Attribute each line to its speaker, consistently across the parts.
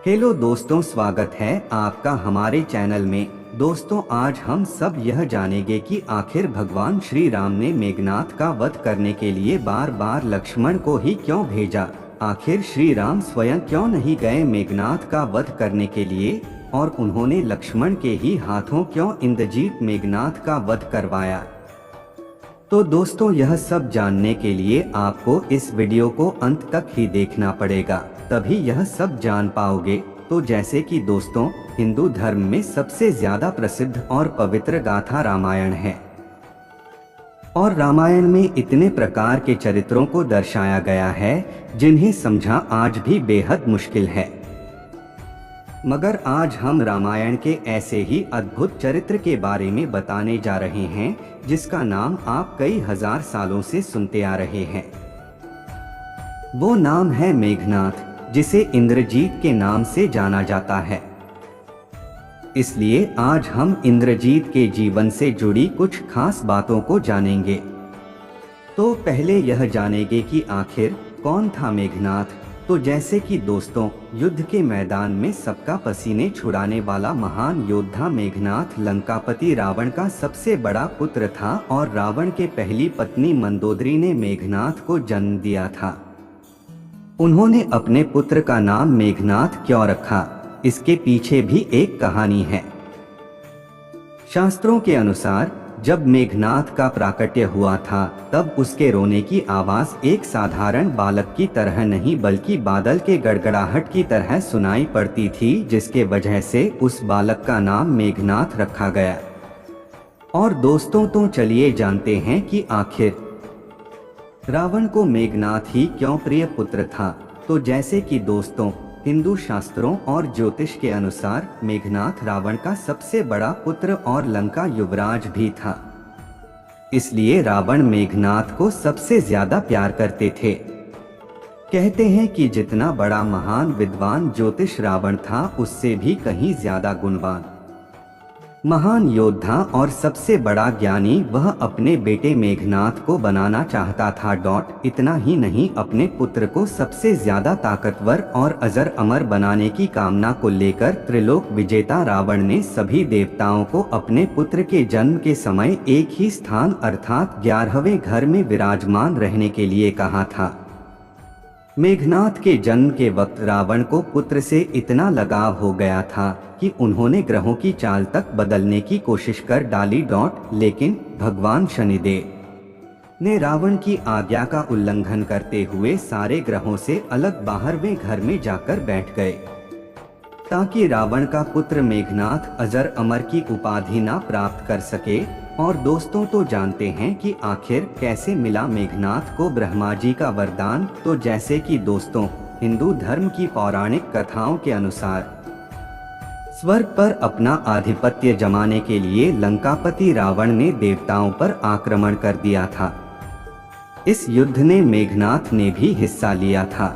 Speaker 1: Hello दोस्तों, स्वागत है आपका हमारे चैनल में। दोस्तों, आज हम सब यह जानेंगे कि आखिर भगवान श्री राम ने मेघनाथ का वध करने के लिए बार बार लक्ष्मण को ही क्यों भेजा। आखिर श्री राम स्वयं क्यों नहीं गए मेघनाथ का वध करने के लिए, और उन्होंने लक्ष्मण के ही हाथों क्यों इंद्रजीत मेघनाथ का वध करवाया। तो दोस्तों, यह सब जानने के लिए आपको इस वीडियो को अंत तक ही देखना पड़ेगा, तभी यह सब जान पाओगे। तो जैसे कि दोस्तों, हिंदू धर्म में सबसे ज्यादा प्रसिद्ध और पवित्र गाथा रामायण है, और रामायण में इतने प्रकार के चरित्रों को दर्शाया गया है जिन्हें समझा आज भी बेहद मुश्किल है। मगर आज हम रामायण के ऐसे ही अद्भुत चरित्र के बारे में बताने जा रहे हैं जिसका नाम आप कई हजार सालों से सुनते आ रहे हैं। वो नाम है मेघनाथ, जिसे इंद्रजीत के नाम से जाना जाता है। इसलिए आज हम इंद्रजीत के जीवन से जुड़ी कुछ खास बातों को जानेंगे। तो पहले यह जानेंगे कि आखिर कौन था मेघनाथ। तो जैसे कि दोस्तों, युद्ध के मैदान में सबका पसीने छुड़ाने वाला महान योद्धा मेघनाथ लंकापति रावण का सबसे बड़ा पुत्र था, और रावण के पहली पत्नी मंदोदरी ने मेघनाथ को जन्म दिया था। उन्होंने अपने पुत्र का नाम मेघनाथ क्यों रखा, इसके पीछे भी एक कहानी है। शास्त्रों के अनुसार जब मेघनाथ का प्राकट्य हुआ था, तब उसके रोने की आवाज एक साधारण बालक की तरह नहीं बल्कि बादल के गड़गड़ाहट की तरह सुनाई पड़ती थी, जिसके वजह से उस बालक का नाम मेघनाथ रखा गया। और दोस्तों, तो चलिए जानते हैं कि आखिर रावण को मेघनाथ ही क्यों प्रिय पुत्र था। तो जैसे कि दोस्तों, हिंदू शास्त्रों और ज्योतिष के अनुसार मेघनाथ रावण का सबसे बड़ा पुत्र और लंका युवराज भी था। इसलिए रावण मेघनाथ को सबसे ज्यादा प्यार करते थे। कहते हैं कि जितना बड़ा महान विद्वान ज्योतिष रावण था, उससे भी कहीं ज्यादा गुणवान महान योद्धा और सबसे बड़ा ज्ञानी वह अपने बेटे मेघनाथ को बनाना चाहता था। इतना ही नहीं, अपने पुत्र को सबसे ज्यादा ताकतवर और अजर अमर बनाने की कामना को लेकर त्रिलोक विजेता रावण ने सभी देवताओं को अपने पुत्र के जन्म के समय एक ही स्थान अर्थात 11वें घर में विराजमान रहने के लिए कहा था। मेघनाथ के जन्म के वक्त रावण को पुत्र से इतना लगाव हो गया था कि उन्होंने ग्रहों की चाल तक बदलने की कोशिश कर डाली। लेकिन भगवान शनिदेव ने रावण की आज्ञा का उल्लंघन करते हुए सारे ग्रहों से अलग 12वें घर में जाकर बैठ गए, ताकि रावण का पुत्र मेघनाथ अजर अमर की उपाधि ना प्राप्त कर सके। और दोस्तों, तो जानते हैं कि आखिर कैसे मिला मेघनाथ को ब्रह्मा जी का वरदान। तो जैसे कि दोस्तों, हिंदू धर्म की पौराणिक कथाओं के अनुसार स्वर्ग पर अपना आधिपत्य जमाने के लिए लंकापति रावण ने देवताओं पर आक्रमण कर दिया था। इस युद्ध में मेघनाथ ने भी हिस्सा लिया था।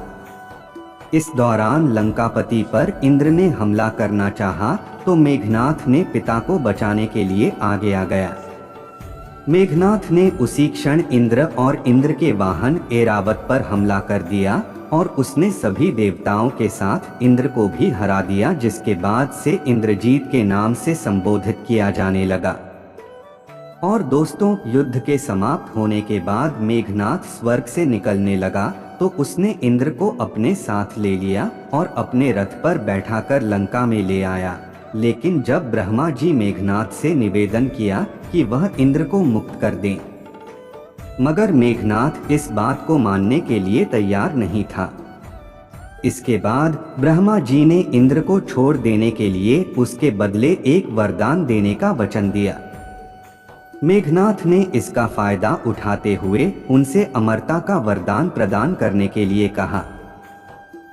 Speaker 1: इस दौरान लंकापति पर इंद्र ने हमला करना चाहा, तो मेघनाथ ने पिता को बचाने के लिए आगे आ गया। मेघनाथ ने उसी क्षण इंद्र और इंद्र के वाहन ऐरावत पर हमला कर दिया, और उसने सभी देवताओं के साथ इंद्र को भी हरा दिया, जिसके बाद से इंद्रजीत के नाम से संबोधित किया जाने लगा। और दोस्तों, युद्ध के समाप्त होने के बाद मेघनाथ स्वर्ग से निकलने लगा, तो उसने इंद्र को अपने साथ ले लिया और अपने रथ पर बैठाकर लंका में ले आया। लेकिन जब ब्रह्मा जी मेघनाथ से निवेदन किया कि वह इंद्र को मुक्त कर दें, मगर मेघनाथ इस बात को मानने के लिए तैयार नहीं था। इसके बाद ब्रह्मा जी ने इंद्र को छोड़ देने के लिए उसके बदले एक वरदान देने का वचन दिया। मेघनाथ ने इसका फायदा उठाते हुए उनसे अमरता का वरदान प्रदान करने के लिए कहा।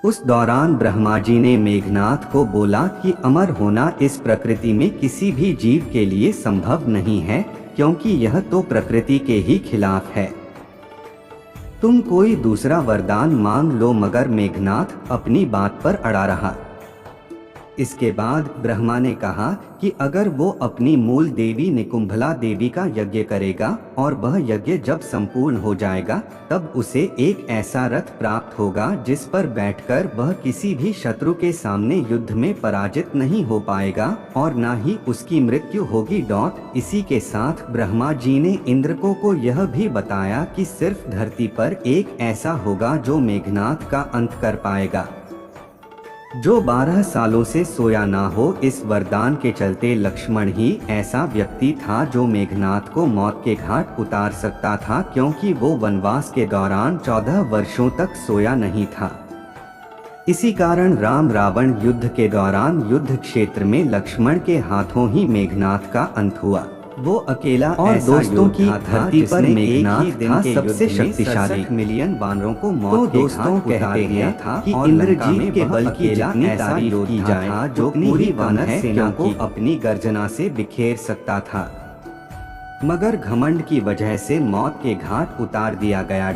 Speaker 1: उस दौरान ब्रह्मा जी ने मेघनाथ को बोला कि अमर होना इस प्रकृति में किसी भी जीव के लिए संभव नहीं है, क्योंकि यह तो प्रकृति के ही खिलाफ है। तुम कोई दूसरा वरदान मांग लो। मगर मेघनाथ अपनी बात पर अड़ा रहा। इसके बाद ब्रह्मा ने कहा कि अगर वो अपनी मूल देवी निकुंभला देवी का यज्ञ करेगा और वह यज्ञ जब संपूर्ण हो जाएगा तब उसे एक ऐसा रथ प्राप्त होगा जिस पर बैठकर वह किसी भी शत्रु के सामने युद्ध में पराजित नहीं हो पाएगा और न ही उसकी मृत्यु होगी। इसी के साथ ब्रह्मा जी ने इंद्र को यह भी बताया कि सिर्फ धरती पर एक ऐसा होगा जो मेघनाद का अंत कर पाएगा, जो 12 सालों से सोया ना हो। इस वरदान के चलते लक्ष्मण ही ऐसा व्यक्ति था जो मेघनाद को मौत के घाट उतार सकता था, क्योंकि वो वनवास के दौरान 14 वर्षों तक सोया नहीं था। इसी कारण राम रावण युद्ध के दौरान युद्ध क्षेत्र में लक्ष्मण के हाथों ही मेघनाद का अंत हुआ। वो अकेला और दोस्तों की धरती पर मेघनाद था सबसे शक्तिशाली, मिलियन वानरों को मौत के घाट कहते हैं था कि इंद्रजीत के बल की जितनी तारीफ की जाए जो पूरी वानर सेना को अपनी गर्जना से बिखेर सकता था, मगर घमंड की वजह से मौत के घाट उतार दिया गया।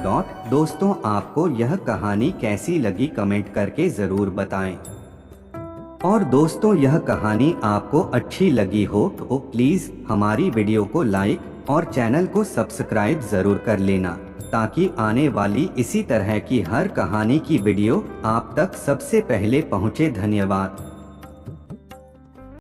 Speaker 1: दोस्तों, आपको यह कहानी कैसी लगी कमेंट करके जरूर बताएं। और दोस्तों, यह कहानी आपको अच्छी लगी हो तो प्लीज हमारी वीडियो को लाइक और चैनल को सब्सक्राइब जरूर कर लेना, ताकि आने वाली इसी तरह की हर कहानी की वीडियो आप तक सबसे पहले पहुंचे। धन्यवाद।